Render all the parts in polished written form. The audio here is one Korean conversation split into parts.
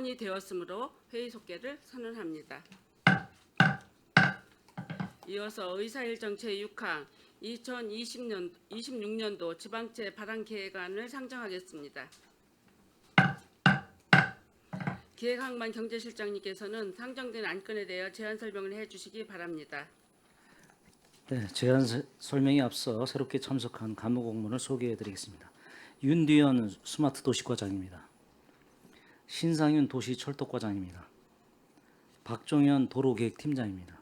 성원이 되었으므로 회의 속개를 선언합니다. 이어서 의사일정 제6항 2026년도 지방채 발행 계획안을 상정하겠습니다. 기획항만 경제실장님께서는 상정된 안건에 대하여 제안 설명을 해주시기 바랍니다. 네, 제안 설명에 앞서 새롭게 참석한 간부공무원을 소개해드리겠습니다. 윤두현 스마트도시과장입니다. 신상윤 도시철도과장입니다. 박종현 도로계획팀장입니다.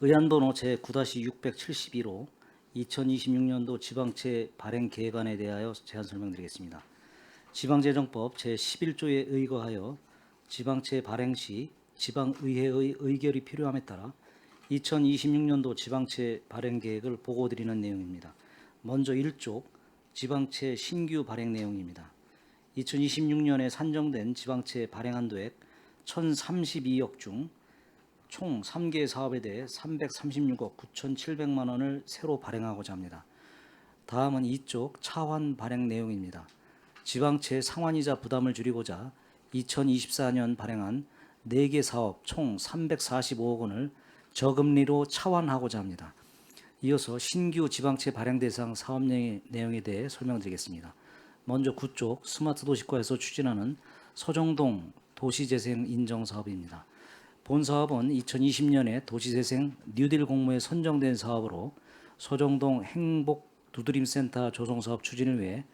의안번호 제9-671호 2026년도 지방채 발행 계획안에 대하여 제안 설명드리겠습니다. 지방재정법 제11조에 의거하여 지방채 발행 시 지방의회의 의결이 필요함에 따라 2026년도 지방채 발행 계획을 보고드리는 내용입니다. 먼저 1쪽 지방채 신규 발행 내용입니다. 2026년에 산정된 지방채 발행 한도액 1,032억 중 총 3개 사업에 대해 336억 9,700만 원을 새로 발행하고자 합니다. 다음은 2쪽 차환 발행 내용입니다. 지방채 상환이자 부담을 줄이고자 2024년 발행한 4개 사업 총 345억 원을 저금리로 차환하고자 합니다. 이어서 신규 지방채 발행 대상 사업 내용에 대해 설명드리겠습니다. 먼저 9쪽 스마트도시과에서 추진하는 서정동 도시재생 인정 사업입니다. 본 사업은 2020년에 도시재생 뉴딜 공모에 선정된 사업으로 서정동 행복 두드림센터 조성사업 추진을 위해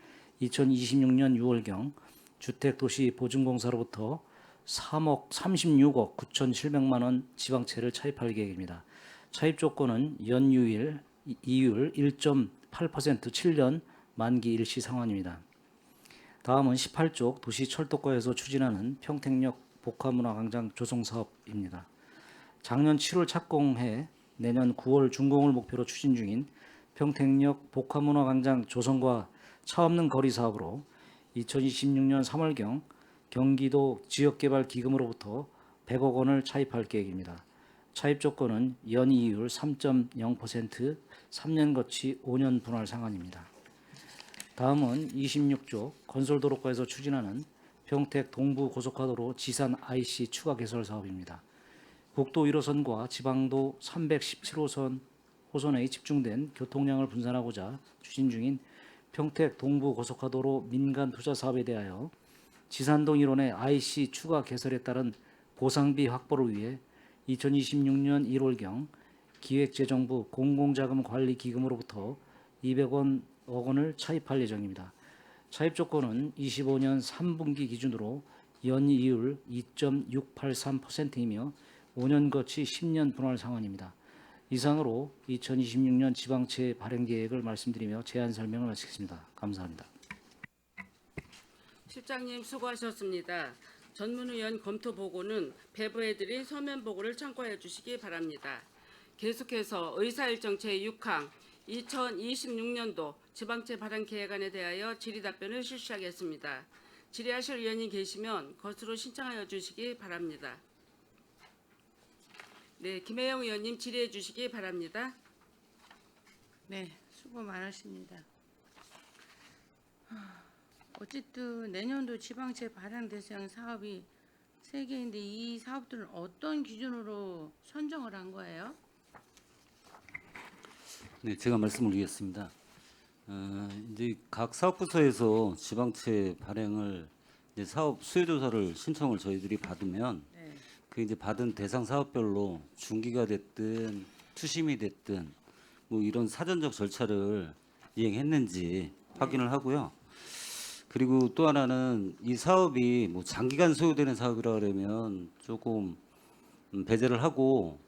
2026년 6월경 주택도시보증공사로부터 36억 9,700만 원 지방채를 차입할 계획입니다. 차입 조건은 연유일 이율 1.8% 7년 만기 일시 상환입니다. 다음은 18쪽 도시철도과에서 추진하는 평택역 복합문화광장 조성 사업입니다. 작년 7월 착공해 내년 9월 준공을 목표로 추진 중인 평택역 복합문화광장 조성과 차 없는 거리 사업으로 2026년 3월경 경기도 지역개발기금으로부터 100억 원을 차입할 계획입니다. 차입 조건은 연이율 3.0% 3년 거치 5년 분할 상환입니다. 다음은 26조 건설도로과에서 추진하는 평택 동부 고속화도로 지산 IC 추가 개설 사업입니다. 국도 1호선과 지방도 317호선 호선에 집중된 교통량을 분산하고자 추진 중인 평택 동부 고속화도로 민간 투자 사업에 대하여 지산동 1호의 IC 추가 개설에 따른 보상비 확보를 위해 2026년 1월경 기획재정부 공공자금관리기금으로부터 200억 원을 차입할 예정입니다. 차입 조건은 25년 3분기 기준으로 연이율 2.683%이며 5년 거치 10년 분할 상환입니다. 이상으로 2026년 지방채 발행 계획을 말씀드리며 제안 설명을 마치겠습니다. 감사합니다. 실장님 수고하셨습니다. 전문위원 검토 보고는 배부해드린 서면 보고를 참고해 주시기 바랍니다. 계속해서 의사일정 제6항 2026년도 지방채 발행 계획안에 대하여 질의답변을 실시하겠습니다. 질의하실 의원님 계시면 것으로 신청하여 주시기 바랍니다. 네, 김혜영 의원님 질의해 주시기 바랍니다. 네, 수고 많으십니다. 어쨌든 내년도 지방채 발행 대상 사업이 3개인데 이 사업들은 어떤 기준으로 선정을 한 거예요? 네, 제가 말씀을 드리겠습니다. 이제 각 사업부서에서 지방채 발행을 이제 사업 수요 조사를 신청을 저희들이 받으면 네. 그 이제 받은 대상 사업별로 중기가 됐든 투심이 됐든 뭐 이런 사전적 절차를 이행했는지 확인을 하고요. 그리고 또 하나는 이 사업이 뭐 장기간 소요되는 사업이라 그러면 조금 배제를 하고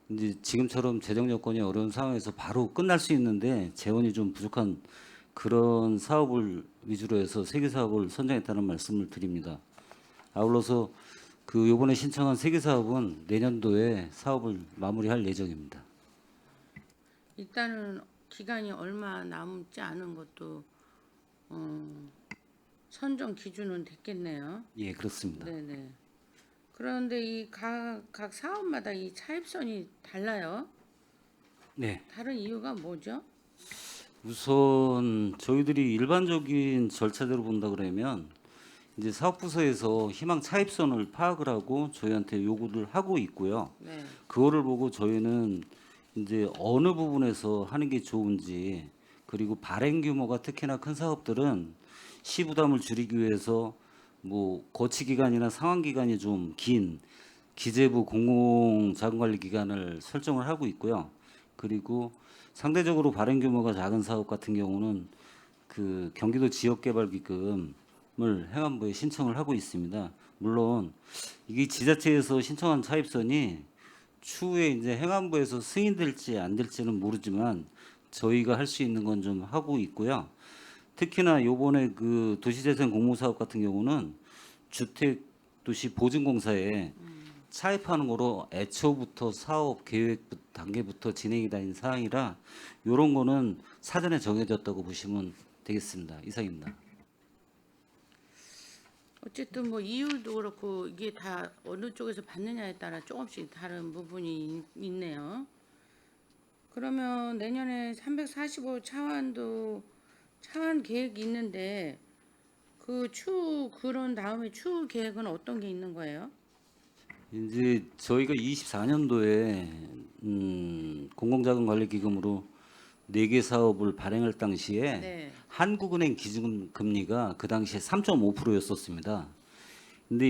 이제 지금처럼 재정 여건이 어려운 상황에서 바로 끝날 수 있는데 재원이 좀 부족한 그런 사업을 위주로 해서 세개 사업을 선정했다는 말씀을 드립니다. 아울러서 그 이번에 신청한 3개 사업은 내년도에 사업을 마무리할 예정입니다. 일단은 기간이 얼마 남지 않은 것도 선정 기준은 됐겠네요. 예, 그렇습니다. 네네. 그런데 이 각 사업마다 이 차입선이 달라요. 네, 다른 이유가 뭐죠? 우선 저희들이 일반적인 절차대로 본다 그러면 이제 사업부서에서 희망 차입선을 파악을 하고 저희한테 요구를 하고 있고요. 네. 그거를 보고 저희는 이제 어느 부분에서 하는 게 좋은지, 그리고 발행 규모가 특히나 큰 사업들은 시 부담을 줄이기 위해서 뭐 거치 기간이나 상환 기간이 좀 긴 기재부 공공자금관리 기간을 설정을 하고 있고요. 그리고 상대적으로 발행 규모가 작은 사업 같은 경우는 그 경기도 지역개발기금을 행안부에 신청을 하고 있습니다. 물론 이게 지자체에서 신청한 차입선이 추후에 이제 행안부에서 승인될지 안 될지는 모르지만 저희가 할 수 있는 건 좀 하고 있고요. 특히나 요번에 그 도시재생 공모사업 같은 경우는 주택도시보증공사에 차입하는 거로 애초부터 사업 계획 단계부터 진행이 된 사항이라 요런 거는 사전에 정해졌다고 보시면 되겠습니다. 이상입니다. 어쨌든 뭐 이유도 그렇고 이게 다 어느 쪽에서 받느냐에 따라 조금씩 다른 부분이 있네요. 그러면 내년에 345 차환도 차환 계획이 있는데 그런 다음에 추후 계획은 어떤 게 있는 거예요? 이제 저희가 24년도에 공공자금관리기금으로 4개 사업을 발행할 당시에 네. 한국은행 기준금리가 그 당시에 3.5%였었습니다. 근데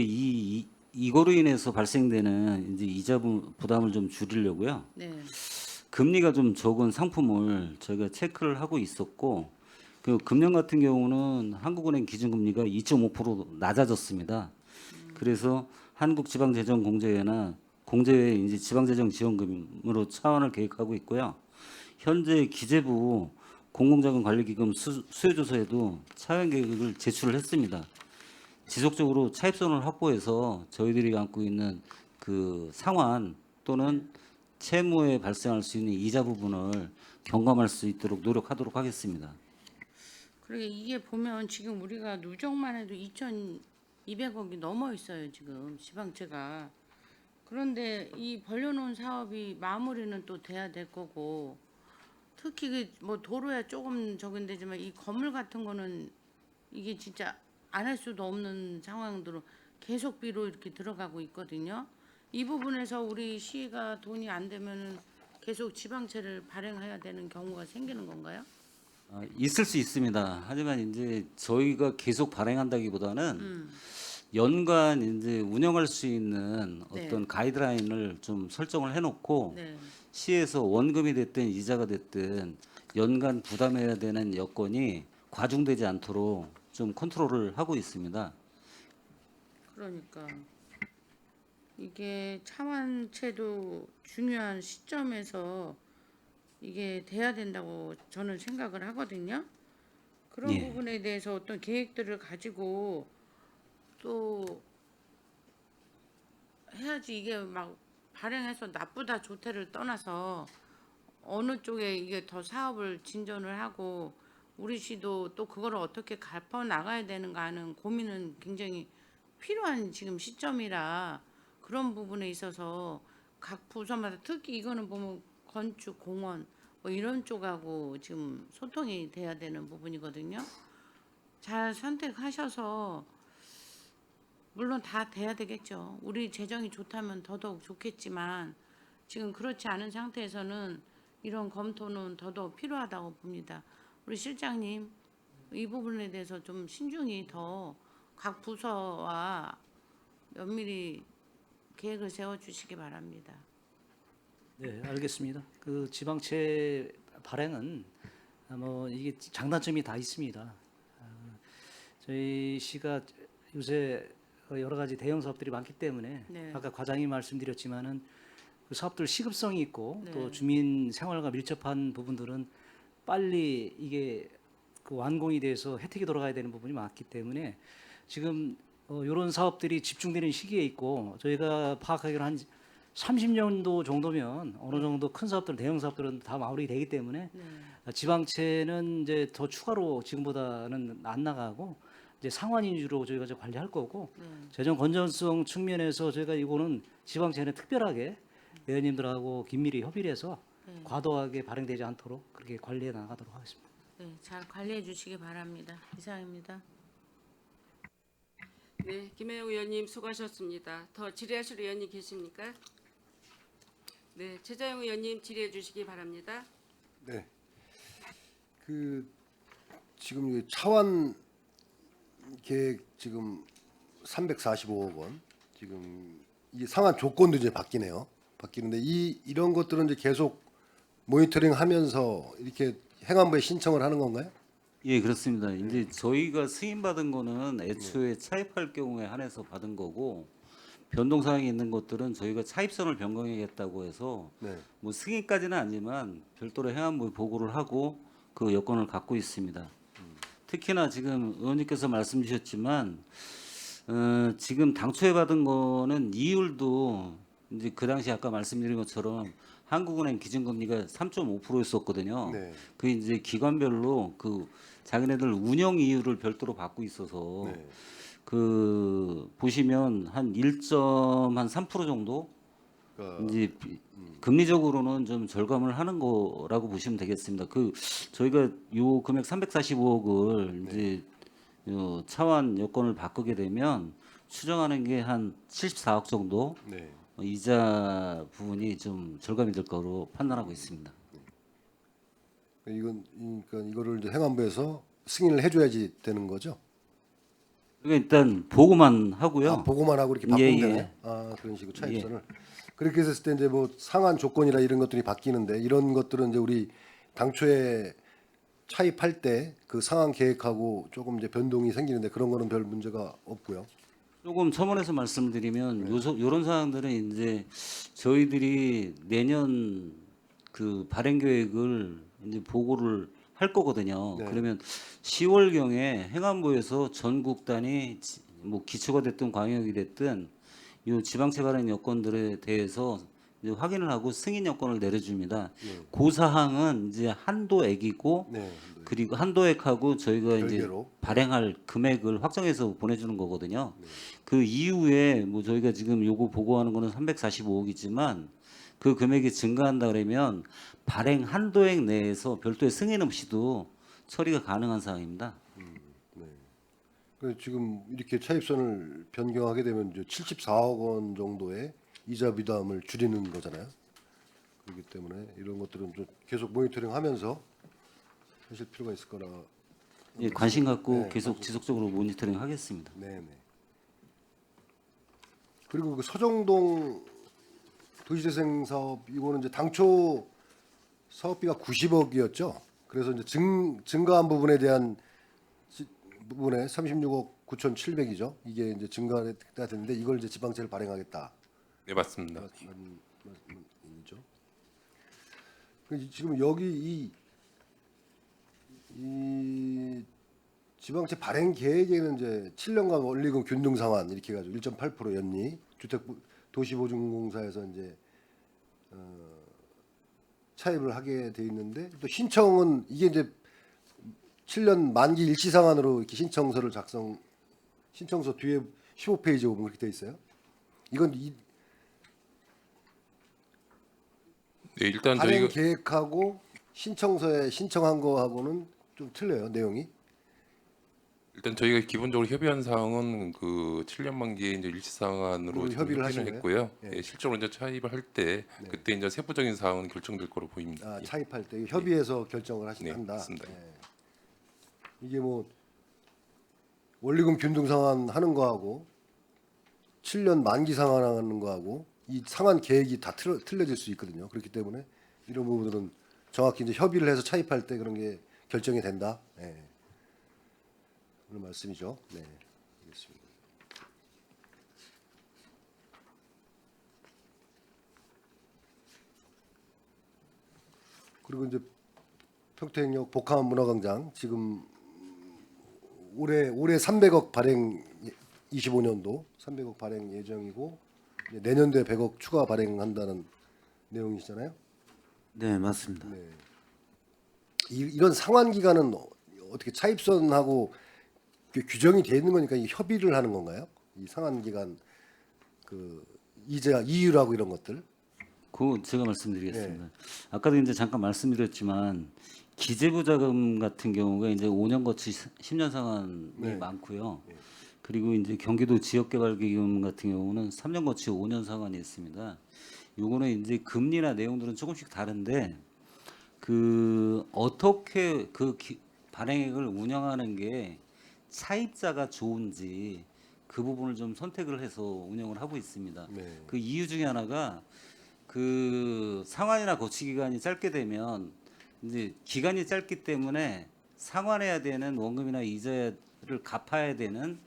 이거로 인해서 발생되는 이제 이자 부담을 좀 줄이려고요. 네. 금리가 좀 적은 상품을 저희가 체크를 하고 있었고, 그 금년 같은 경우는 한국은행 기준금리가 2.5% 낮아졌습니다. 그래서 한국지방재정공제회나 공제회 이제 지방재정지원금으로 차원을 계획하고 있고요. 현재 기재부 공공자금관리기금 수요조서에도 차원 계획을 제출을 했습니다. 지속적으로 차입선을 확보해서 저희들이 갖고 있는 그 상환 또는 채무에 발생할 수 있는 이자 부분을 경감할 수 있도록 노력하도록 하겠습니다. 그러게 이게 보면 지금 우리가 누적만 해도 2,200억이 넘어 있어요, 지금 지방채가. 그런데 이 벌려놓은 사업이 마무리는 또 돼야 될 거고, 특히 그뭐 도로야 조금 적은 데지만 이 건물 같은 거는 이게 진짜 안 할 수도 없는 상황으로 계속비로 이렇게 들어가고 있거든요. 이 부분에서 우리 시가 돈이 안 되면은 계속 지방채를 발행해야 되는 경우가 생기는 건가요? 있을 수 있습니다. 하지만 이제 저희가 계속 발행한다기보다는 연간 이제 운영할 수 있는 어떤 네. 가이드라인을 좀 설정을 해놓고 네. 시에서 원금이 됐든 이자가 됐든 연간 부담해야 되는 여건이 과중되지 않도록 좀 컨트롤을 하고 있습니다. 그러니까 이게 차환채도 중요한 시점에서 이게 돼야 된다고 저는 생각을 하거든요. 그런 예. 부분에 대해서 어떤 계획들을 가지고 또 해야지. 이게 막 발행해서 나쁘다 좋다를 떠나서 어느 쪽에 이게 더 사업을 진전을 하고 우리 시도 또 그거를 어떻게 갚아 나가야 되는가 하는 고민은 굉장히 필요한 지금 시점이라 그런 부분에 있어서 각 부서마다 특히 이거는 보면 건축, 공원 뭐 이런 쪽하고 지금 소통이 돼야 되는 부분이거든요. 잘 선택하셔서 물론 다 돼야 되겠죠. 우리 재정이 좋다면 더더욱 좋겠지만 지금 그렇지 않은 상태에서는 이런 검토는 더더욱 필요하다고 봅니다. 우리 실장님 이 부분에 대해서 좀 신중히 더 각 부서와 면밀히 계획을 세워주시기 바랍니다. 네, 알겠습니다. 그 지방채 발행은 뭐 이게 장단점이 다 있습니다. 저희 시가 요새 여러 가지 대형 사업들이 많기 때문에 네. 아까 과장이 말씀드렸지만은 그 사업들 시급성이 있고 네. 또 주민 생활과 밀접한 부분들은 빨리 이게 그 완공이 돼서 혜택이 돌아가야 되는 부분이 많기 때문에 지금 이런 사업들이 집중되는 시기에 있고 저희가 파악하기로 한 30년도 정도면 어느 정도 큰 사업들, 대형 사업들은 다 마무리되기 때문에 네. 지방채는 이제 더 추가로 지금보다는 안 나가고 이제 상환 위주로 저희가 이제 관리할 거고 네. 재정 건전성 측면에서 저희가 이거는 지방채는 특별하게 의원님들하고 긴밀히 협의를 해서 네. 과도하게 발행되지 않도록 그렇게 관리해 나가도록 하겠습니다. 네, 잘 관리해 주시기 바랍니다. 이상입니다. 네, 김혜영 의원님 수고하셨습니다. 더 질의하실 의원님 계십니까? 네, 최자영 의원님 질의해 주시기 바랍니다. 네. 지금 이 차관 계획 지금 345억 원 지금 이 상한 조건도 이제 바뀌네요. 바뀌는데 이런 것들은 이제 계속 모니터링하면서 이렇게 행안부에 신청을 하는 건가요? 예, 그렇습니다. 이제 저희가 승인받은 거는 애초에 차입할 경우에 한해서 받은 거고 변동 사항이 있는 것들은 저희가 차입선을 변경하겠다고 해서 네. 뭐 승인까지는 아니지만 별도로 행안부에 보고를 하고 그 여건을 갖고 있습니다. 특히나 지금 의원님께서 말씀 주셨지만 지금 당초에 받은 거는 이율도 이제 그 당시 아까 말씀드린 것처럼 한국은행 기준금리가 3.5%였었거든요. 네. 그 이제 기관별로 그 자기네들 운영 이율을 별도로 받고 있어서 네. 그 보시면 한 1.3% 정도 그러니까 이제 금리적으로는 좀 절감을 하는 거라고 보시면 되겠습니다. 그 저희가 요 금액 345억을 이제 요 차환 여건을 바꾸게 되면 추정하는 게 한 74억 정도 네. 이자 부분이 좀 절감이 될 거로 판단하고 있습니다. 그러니까 이거를 이제 행안부에서 승인을 해줘야지 되는 거죠? 그러니까 일단 보고만 하고요. 아, 보고만 하고 이렇게 예, 바꾸면 예. 되나요? 아, 그런 식으로 차입선을. 그렇게 했을 때 이제 뭐 상한 조건이나 이런 것들이 바뀌는데 이런 것들은 이제 우리 당초에 차입할 때 그 상한 계획하고 조금 이제 변동이 생기는데 그런 거는 별 문제가 없고요. 조금 첨언해서 말씀드리면 요런 사항들은 이제 저희들이 내년 그 발행 계획을 이제 보고를 할 거거든요. 네. 그러면 10월경에 행안부에서 전국 단위 뭐 기초가 됐든 광역이 됐든 요 지방채 발행 여건들에 대해서 이제 확인을 하고 승인 여건을 내려줍니다. 그 사항은 이제 한도액이고 네. 그리고 한도액하고 저희가 이제 별개로. 발행할 금액을 확정해서 보내주는 거거든요. 그 이후에 뭐 저희가 지금 요거 보고하는 거는 345억이지만 그 금액이 증가한다 그러면 발행 한도액 내에서 별도의 승인 없이도 처리가 가능한 사항입니다. 그래서 지금 이렇게 차입선을 변경하게 되면 이제 74억 원 정도의 이자 부담을 줄이는 거잖아요. 그렇기 때문에 이런 것들은 좀 계속 모니터링하면서 하실 필요가 있을 거라. 예, 관심 갖고 네, 계속 지속적으로 모니터링 하겠습니다. 네, 네. 그리고 그 서정동 도시재생 사업 이거는 이제 당초 사업비가 90억이었죠. 그래서 이제 증가한 부분에 대한 부분에 36억 9,700이죠. 이게 이제 증가가 됐는데 이걸 이제 지방채를 발행하겠다. 네, 맞습니다. 말이죠. 지금 여기 이 지방채 발행 계획에는 이제 7년간 원리금 균등 상환 이렇게 해가지고 1.8% 연리 주택도시보증공사에서 이제 차입을 하게 돼 있는데 또 신청은 이게 이제 7년 만기 일시 상환으로 이렇게 신청서를 신청서 뒤에 15페이지 보면 그렇게 돼 있어요. 이건 네, 일단 발행 저희가 계획하고 신청서에 신청한 거하고는 좀 틀려요 내용이. 기본적으로 협의한 사항은 그 7년 만기에 이제 일시상환으로 지금 협의를 하신 협의는 거예요? 했고요. 예, 실제로 이제 차입을 할 때 그때 이제 세부적인 사항은 결정될 거로 보입니다. 아, 예. 차입할 때 협의해서 결정을 네, 한다. 맞습니다. 이게 뭐 원리금 균등 상환하는 거하고 7년 만기 상환하는 거하고 이 상환 계획이 다 틀려질 수 있거든요. 그렇기 때문에 이런 부분들은 정확히 이제 협의를 해서 차입할 때 그런 게 결정이 된다. 예. 그런 말씀이죠. 네, 알겠습니다. 그리고 이제 평택역 복합문화광장 지금 올해 300억 발행 25년도 300억 발행 예정이고 이제 내년도에 100억 추가 발행한다는 내용이시잖아요. 네, 맞습니다. 네. 이런 상환 기간은 어떻게 차입선하고 규정이 되어 있는 거니까 이 협의를 하는 건가요? 이 상환 기간 그 이자 이율하고 이런 것들. 그 제가 말씀드리겠습니다. 아까도 이제 잠깐 말씀드렸지만 기재부 자금 같은 경우가 이제 5년 거치 10년 상환이 네. 많고요. 그리고 이제 경기도 지역개발기금 같은 경우는 3년 거치 5년 상환이 있습니다. 요거는 이제 금리나 내용들은 조금씩 다른데 그 어떻게 발행액을 운영하는 게 차입자가 좋은지 그 부분을 좀 선택을 해서 운영을 하고 있습니다. 네. 그 이유 중에 하나가 그 상환이나 거치 기간이 짧게 되면 이제 기간이 짧기 때문에 상환해야 되는 원금이나 이자를 갚아야 되는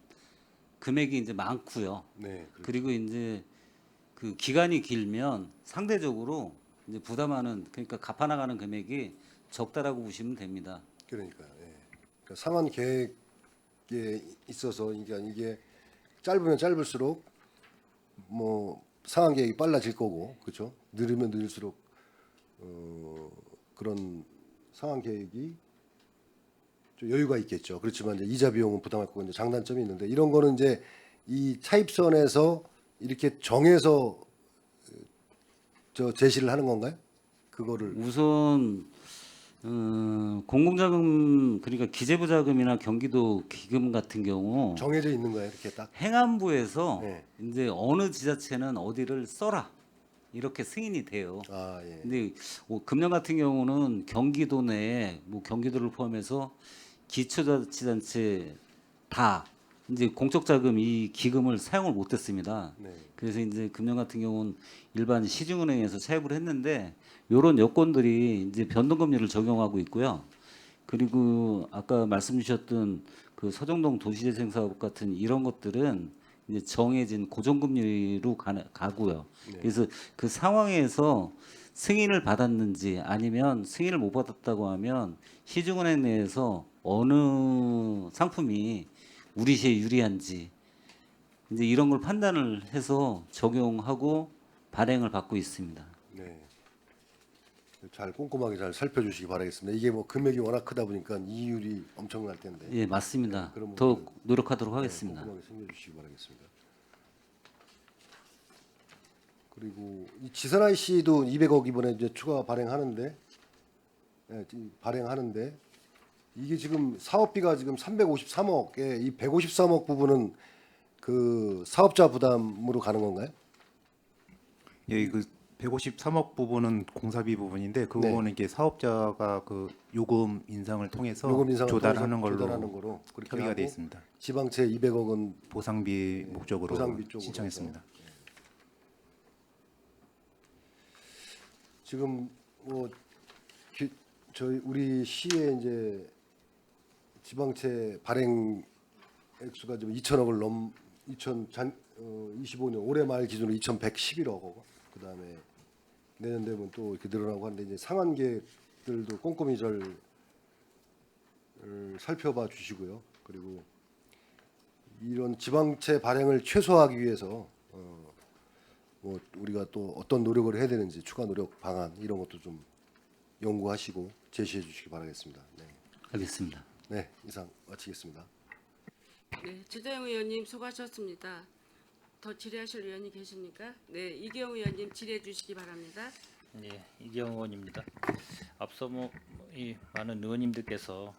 금액이 이제 많고요. 네. 그리고 이제 그 기간이 길면 상대적으로 이제 부담하는 그러니까 갚아나가는 금액이 적다라고 보시면 됩니다. 그러니까요. 예. 그러니까 상환 계획에 있어서 이게 짧으면 짧을수록 뭐 상환 계획이 빨라질 거고, 그렇죠? 느리면 느릴수록 그런 상환 계획이 좀 여유가 있겠죠. 그렇지만 이제 이자 비용은 부담할 거고 이제 장단점이 있는데 이런 거는 이제 이 차입선에서 이렇게 정해서 저 제시를 하는 건가요? 그거를 우선 공공자금 그러니까 기재부자금이나 경기도 기금 같은 경우 정해져 있는 거예요, 이렇게 딱. 행안부에서 네. 이제 어느 지자체는 어디를 써라 이렇게 승인이 돼요. 아, 예. 근데 금년 같은 경우는 경기도 내에 뭐 경기도를 포함해서 기초자치단체 다 이제 공적자금 이 기금을 사용을 못했습니다. 네. 그래서 이제 금년 같은 경우는 일반 시중은행에서 차입을 했는데 이런 여건들이 이제 변동금리를 적용하고 있고요. 그리고 아까 말씀 주셨던 그 서정동 도시재생사업 같은 이런 것들은 이제 정해진 고정금리로 가고요. 그래서 그 상황에서 승인을 받았는지 아니면 승인을 못 받았다고 하면 시중은행 내에서 어느 상품이 우리 시에 유리한지 이제 이런 걸 판단을 해서 적용하고 발행을 받고 있습니다. 네. 잘 꼼꼼하게 잘 살펴주시기 바라겠습니다. 이게 뭐 금액이 워낙 크다 보니까 이율이 엄청날 텐데. 예, 맞습니다. 네, 그런 더 부분은 노력하도록 하겠습니다. 꼼꼼하게 챙겨주시기 바라겠습니다. 그리고 이 지선아이 씨도 200억 이번에 이제 추가 발행하는데, 예, 발행하는데 이게 지금 사업비가 지금 353억에 이 153억 부분은 그 사업자 부담으로 가는 건가요? 예, 그 153억 부분은 공사비 부분인데 그 네. 부분은 이게 사업자가 그 요금 인상을 통해서 요금 인상을 조달하는 통해서 걸로 조달하는 거로 그렇게 협의가 하고 돼 있습니다. 지방채 200억은 보상비 목적으로 보상비 쪽으로 신청했습니다. 지금 뭐 저희 우리 시에 이제 지방채 발행 액수가 지금 2천억을 25년 올해 말 기준으로 2,111억. 그다음에 내년 되면 또 이렇게 늘어나고 하는데 이제 상한 계획들도 꼼꼼히 잘 살펴봐 주시고요. 그리고 이런 지방채 발행을 최소화하기 위해서 뭐 우리가 또 어떤 노력을 해야 되는지 추가 노력 방안 이런 것도 좀 연구하시고 제시해 주시기 바라겠습니다. 네, 알겠습니다. 네 이상 마치겠습니다. 네, 최재형 의원님 수고하셨습니다. 더 질의하실 의원이 계십니까? 네, 이경우 의원님 질의해 주시기 바랍니다. 네, 이경호 의원입니다. 앞서 이 많은 의원님들께서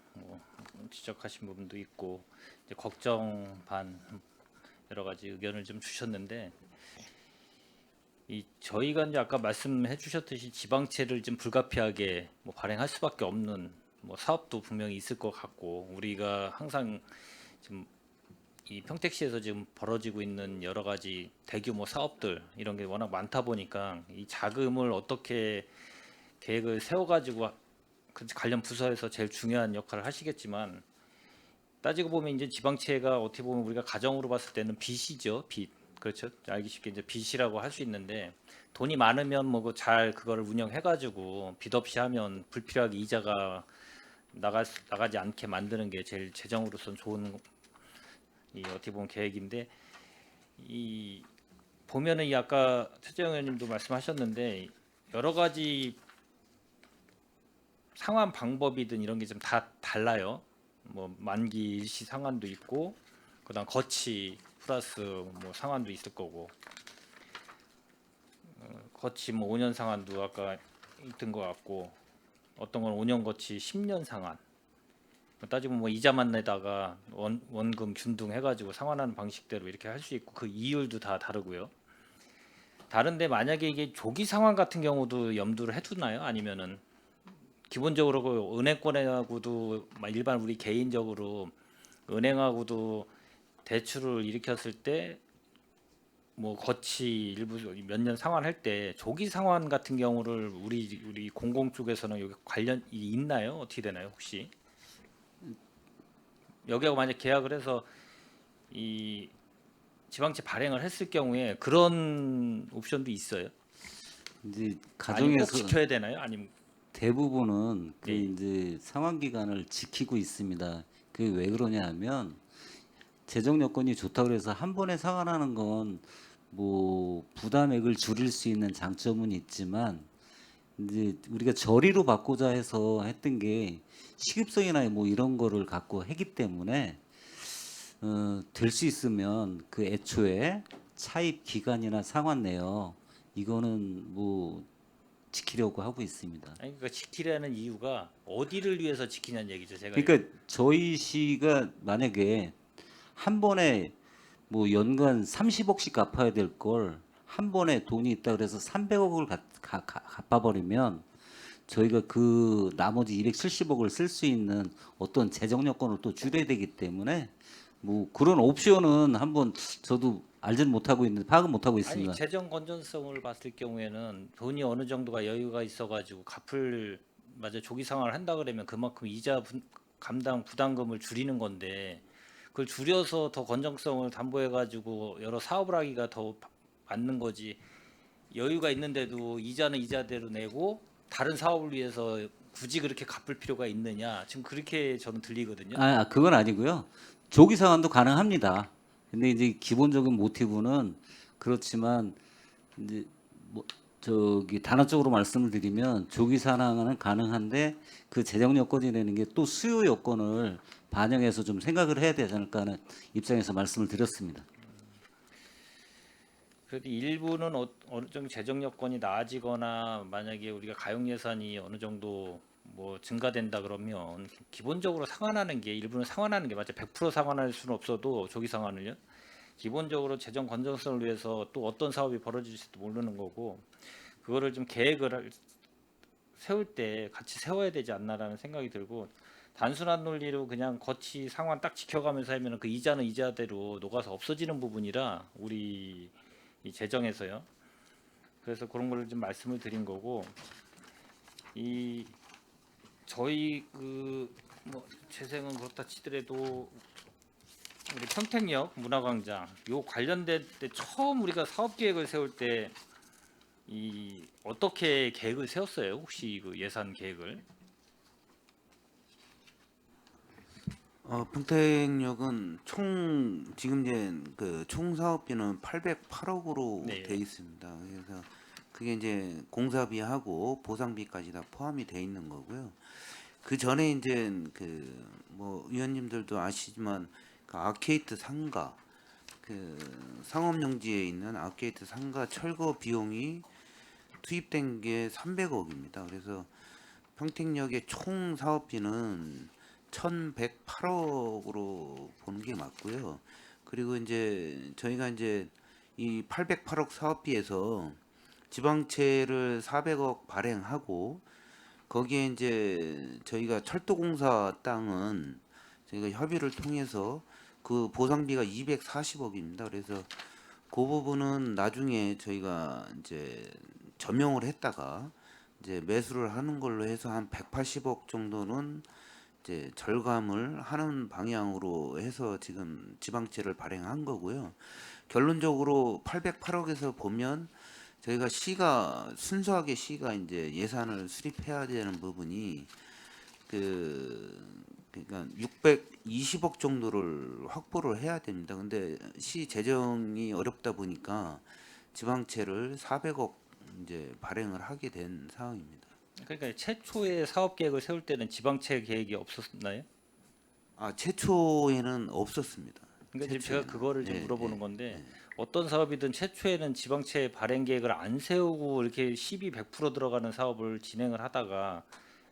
지적하신 부분도 있고 이제 걱정 반 여러 가지 의견을 좀 주셨는데 저희가 이제 아까 말씀해 주셨듯이 지방채를 좀 불가피하게 발행할 수밖에 없는 사업도 분명히 있을 것 같고 우리가 항상 지금 이 평택시에서 지금 벌어지고 있는 여러 가지 대규모 사업들 이런 게 워낙 많다 보니까 이 자금을 어떻게 계획을 세워가지고 관련 부서에서 제일 중요한 역할을 하시겠지만 따지고 보면 이제 지방채가 어떻게 보면 우리가 가정으로 봤을 때는 빚이죠, 빚. 그렇죠. 알기 쉽게 이제 빚이라고 할 수 있는데 돈이 많으면 잘 그거를 운영해가지고 빚 없이 하면 불필요하게 이자가 나가지 않게 만드는 게 제일 재정으로서는 좋은 어떻게 보면 계획인데 보면은 아까 최재형 의원님도 말씀하셨는데 여러 가지 상환 방법이든 이런 게 좀 다 달라요. 만기 일시 상환도 있고 그다음 거치 플러스 상환도 있을 거고 거치 5년 상환도 아까 있던 것 같고 어떤 건 5년 거치 10년 상환 따지면 뭐 이자만 내다가 원금 균등해가지고 상환하는 방식대로 이렇게 할 수 있고 그 이율도 다 다르고요. 다른데 만약에 이게 조기 상환 같은 경우도 염두를 해두나요? 아니면은 기본적으로 그 은행권하고도 일반 우리 개인적으로 은행하고도 대출을 일으켰을 때 뭐 거치 일부 몇 년 상환할 때 조기 상환 같은 경우를 우리 공공 쪽에서는 여기 관련이 있나요? 어떻게 되나요? 혹시 여기하고 만약 계약을 해서 이 지방채 발행을 했을 경우에 그런 옵션도 있어요? 이제 아니면 꼭 가정에서 지켜야 되나요? 아니면 대부분은 그 네. 이제 상환 기간을 지키고 있습니다. 그게 왜 그러냐면 재정 여건이 좋다고 해서 한 번에 상환하는 건 뭐 부담액을 줄일 수 있는 장점은 있지만 이제 우리가 저리로 받고자 해서 했던 게 시급성이나 뭐 이런 거를 갖고 했기 때문에 될 수 있으면 그 애초에 차입 기간이나 상환 내역 이거는 뭐 지키려고 하고 있습니다. 아니 그러니까 지키려는 이유가 어디를 위해서 지키냐는 얘기죠. 제가 그러니까 저희 시가 만약에 한 번에 뭐 연간 30억씩 갚아야 될 걸 한 번에 돈이 있다 그래서 300억을 갚아버리면 저희가 그 나머지 270억을 쓸 수 있는 어떤 재정 여건을 또 줄여야 되기 때문에 뭐 그런 옵션은 한번 저도 알지는 못하고 있는데 파악은 못하고 있습니다. 아니 재정 건전성을 봤을 경우에는 돈이 어느 정도가 여유가 있어가지고 갚을 맞아 조기 상환을 한다 그러면 그만큼 이자 감당 부담금을 줄이는 건데 그걸 줄여서 더 건전성을 담보해가지고 여러 사업을 하기가 더 맞는 거지. 여유가 있는데도 이자는 이자대로 내고 다른 사업을 위해서 굳이 그렇게 갚을 필요가 있느냐 지금 그렇게 저는 들리거든요. 그건 아니고요. 조기 상환도 가능합니다. 근데 이제 기본적인 모티브는 그렇지만 이제 뭐 저기 단언적으로 말씀을 드리면 조기 상환은 가능한데 그 재정 여건이라는 게 또 수요 여건을 반영해서 좀 생각을 해야 되지 않을까 하는 입장에서 말씀을 드렸습니다. 그래도 일부는 어느 정도 재정 여건이 나아지거나 만약에 우리가 가용 예산이 어느 정도 뭐 증가된다 그러면 기본적으로 상환하는 게 일부는 상환하는 게 맞죠. 100% 상환할 수는 없어도 조기 상환을요. 기본적으로 재정 건전성을 위해서 또 어떤 사업이 벌어질지도 모르는 거고 그거를 좀 계획을 세울 때 같이 세워야 되지 않나라는 생각이 들고 단순한 논리로 그냥 거치 상환 딱 지켜가면서 하면 그 이자는 이자대로 녹아서 없어지는 부분이라 우리 이 재정에서요. 그래서 그런 걸 좀 말씀을 드린 거고 이 저희 그 뭐 재생은 그렇다 치더라도 우리 평택역 문화광장 요 관련된 때 처음 우리가 사업 계획을 세울 때 이 어떻게 계획을 세웠어요? 혹시 그 예산 계획을? 평택역은 총 지금 이제 그 총 사업비는 808억으로 네. 돼 있습니다. 그래서 그게 이제 공사비하고 보상비까지 다 포함이 돼 있는 거고요. 그 전에 이제 그 뭐 위원님들도 아시지만 그 아케이트 상가 그 상업용지에 있는 아케이트 상가 철거 비용이 투입된 게 300억입니다. 그래서 평택역의 총 사업비는 1,108억으로 보는 게 맞고요. 그리고 이제 저희가 이제 이 808억 사업비에서 지방채를 400억 발행하고 거기에 이제 저희가 철도공사 땅은 저희가 협의를 통해서 그 보상비가 240억입니다. 그래서 그 부분은 나중에 저희가 이제 점용을 했다가 이제 매수를 하는 걸로 해서 한 180억 정도는 이제 절감을 하는 방향으로 해서 지금 지방채를 발행한 거고요. 결론적으로 808억에서 보면 저희가 시가 순수하게 시가 이제 예산을 수립해야 되는 부분이 그러니까 620억 정도를 확보를 해야 됩니다. 근데 시 재정이 어렵다 보니까 지방채를 400억 이제 발행을 하게 된 상황입니다. 그러니까 최초의 사업 계획을 세울 때는 지방채 계획이 없었나요? 최초에는 없었습니다. 그러니까 지금 제가 최초에는. 그거를 좀 예, 물어보는 예, 건데 예. 어떤 사업이든 최초에는 지방채 발행 계획을 안 세우고 이렇게 12, 100% 들어가는 사업을 진행을 하다가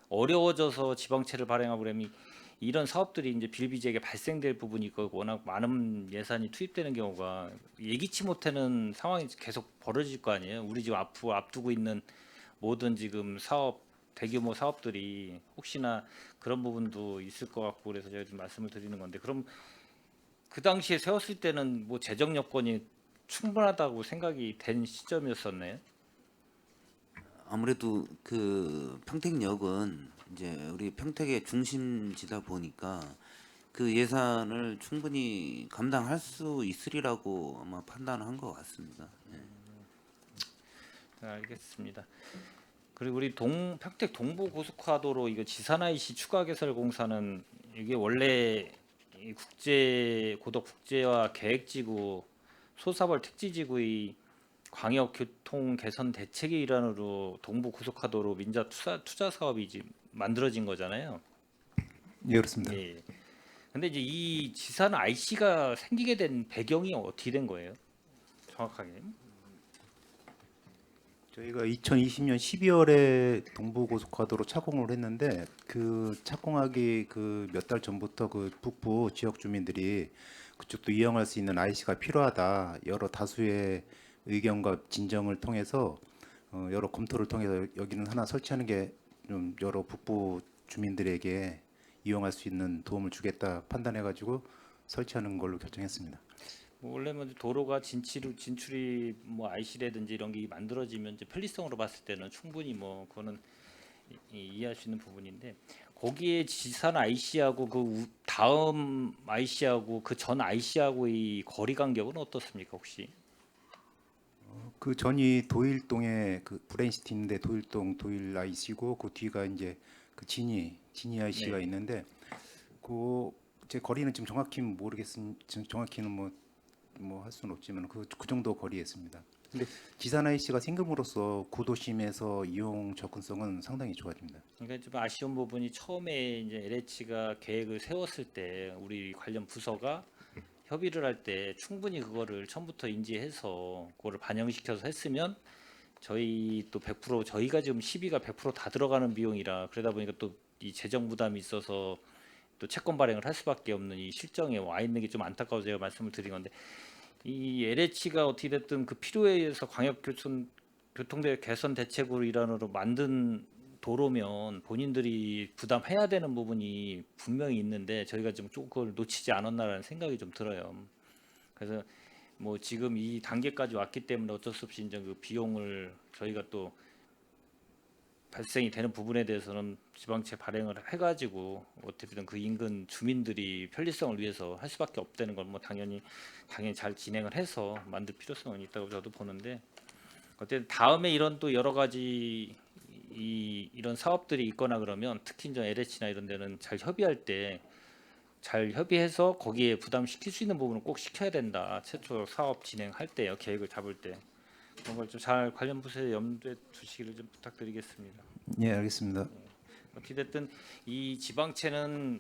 어려워져서 지방채를 발행하고 그러면 이런 사업들이 이제 비일비재하게 발생될 부분이 있고 워낙 많은 예산이 투입되는 경우가 예기치 못하는 상황이 계속 벌어질 거 아니에요. 우리 지금 앞두고 있는 모든 지금 사업 대규모 사업들이 혹시나 그런 부분도 있을 것 같고 그래서 제가 좀 말씀을 드리는 건데 그럼 그 당시에 세웠을 때는 뭐 재정 여건이 충분하다고 생각이 된 시점이었었나요? 아무래도 그 평택역은 이제 우리 평택의 중심지다 보니까 그 예산을 충분히 감당할 수 있으리라고 아마 판단한 것 같습니다. 예. 네, 알겠습니다. 그리고 우리 평택 동부 고속화도로 이거 지산 IC 추가 개설 공사는 이게 원래 이 국제 고덕 국제화 계획지구 소사벌 택지지구의 광역 교통 개선 대책의 일환으로 동부 고속화도로 민자 투자 사업이 이제 만들어진 거잖아요. 예, 그렇습니다. 예. 근데 이제 이 지산 IC가 생기게 된 배경이 어떻게 된 거예요? 정확하게? 저희가 2020년 12월에 동부고속화도로 착공을 했는데 그 착공하기 그 몇 달 전부터 그 북부 지역 주민들이 그쪽도 이용할 수 있는 IC가 필요하다 여러 다수의 의견과 진정을 통해서 여러 검토를 통해서 여기는 하나 설치하는 게 좀 여러 북부 주민들에게 이용할 수 있는 도움을 주겠다 판단해가지고 설치하는 걸로 결정했습니다. 뭐 원래 뭐 도로가 진출이 뭐 IC라든지 이런 게 만들어지면 이제 편리성으로 봤을 때는 충분히 뭐 그거는 이해할 수 있는 부분인데 거기에 지산 IC하고 그 다음 IC하고 그 전 IC하고의 거리 간격은 어떻습니까 혹시? 그 전이 도일동에 그 브레인시티인데 도일 IC고 그 뒤가 이제 그 진이 IC가 네. 있는데 그 제 거리는 지금 정확히는 모르겠습니다. 정확히는 뭐 할 수는 없지만 그 정도 거리에 있습니다. 근데 지산 IC가 생김으로써 구도심에서 이용 접근성은 상당히 좋아집니다. 그러니까 좀 아쉬운 부분이 처음에 이제 LH가 계획을 세웠을 때 우리 관련 부서가 협의를 할 때 충분히 그거를 처음부터 인지해서 그거를 반영시켜서 했으면 저희 또 100% 저희가 지금 시비가 100% 다 들어가는 비용이라 그러다 보니까 또 이 재정 부담이 있어서 또 채권 발행을 할 수밖에 없는 이 실정에 와 있는 게 좀 안타까워서 제가 말씀을 드린 건데 이 LH가 어떻게 됐든 그 필요에 의해서 교통대 개선 대책으로 일환으로 만든 도로면 본인들이 부담해야 되는 부분이 분명히 있는데 저희가 좀 그걸 놓치지 않았나라는 생각이 좀 들어요. 그래서 뭐 지금 이 단계까지 왔기 때문에 어쩔 수 없이 이제 그 비용을 저희가 또 발생이 되는 부분에 대해서는 지방채 발행을 해가지고 어떻게든 그 인근 주민들이 편리성을 위해서 할 수밖에 없다는 건 뭐 당연히 잘 진행을 해서 만들 필요성은 있다고 저도 보는데 어쨌든 다음에 이런 또 여러 가지 이런 사업들이 있거나 그러면 특히 이제 LH나 이런 데는 잘 협의할 때 잘 협의해서 거기에 부담시킬 수 있는 부분은 꼭 시켜야 된다. 최초 사업 진행할 때요. 계획을 잡을 때. 그런 걸 좀 잘 관련 부서에 염두에 두시기를 좀 부탁드리겠습니다. 예, 알겠습니다. 어찌됐든 이 지방채는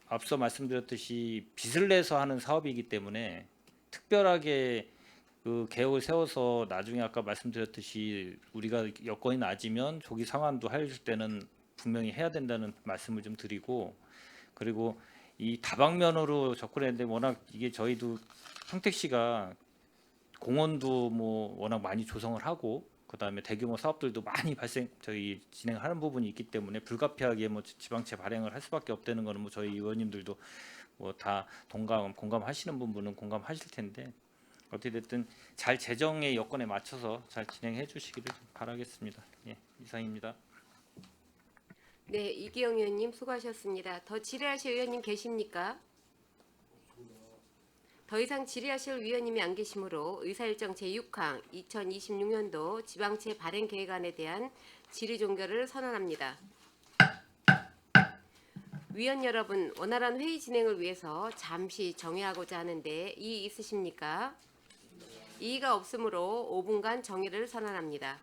앞서 말씀드렸듯이 빚을 내서 하는 사업이기 때문에 특별하게 그 계획을 세워서 나중에 아까 말씀드렸듯이 우리가 여건이 낮으면 조기 상환도 할 때는 분명히 해야 된다는 말씀을 좀 드리고 그리고 이 다방면으로 접근했는데 워낙 이게 저희도 평택시가 공원도 뭐 워낙 많이 조성을 하고 그다음에 대규모 사업들도 많이 저희 진행하는 부분이 있기 때문에 불가피하게 뭐 지방채 발행을 할 수밖에 없다는 거는 뭐 저희 의원님들도 뭐 다 공감하시는 부분은 공감하실 텐데 어떻게 됐든 잘 재정의 여건에 맞춰서 잘 진행해 주시기를 좀 바라겠습니다. 예, 이상입니다. 네, 이기영 의원님 수고하셨습니다. 더 질의하실 의원님 계십니까? 더 이상 질의하실 위원님이 안 계시므로 의사일정 제6항 2026년도 지방채 발행 계획안에 대한 질의 종결을 선언합니다. 위원 여러분, 원활한 회의 진행을 위해서 잠시 정회하고자 하는데 이의 있으십니까? 이의가 없으므로 5분간 정회를 선언합니다.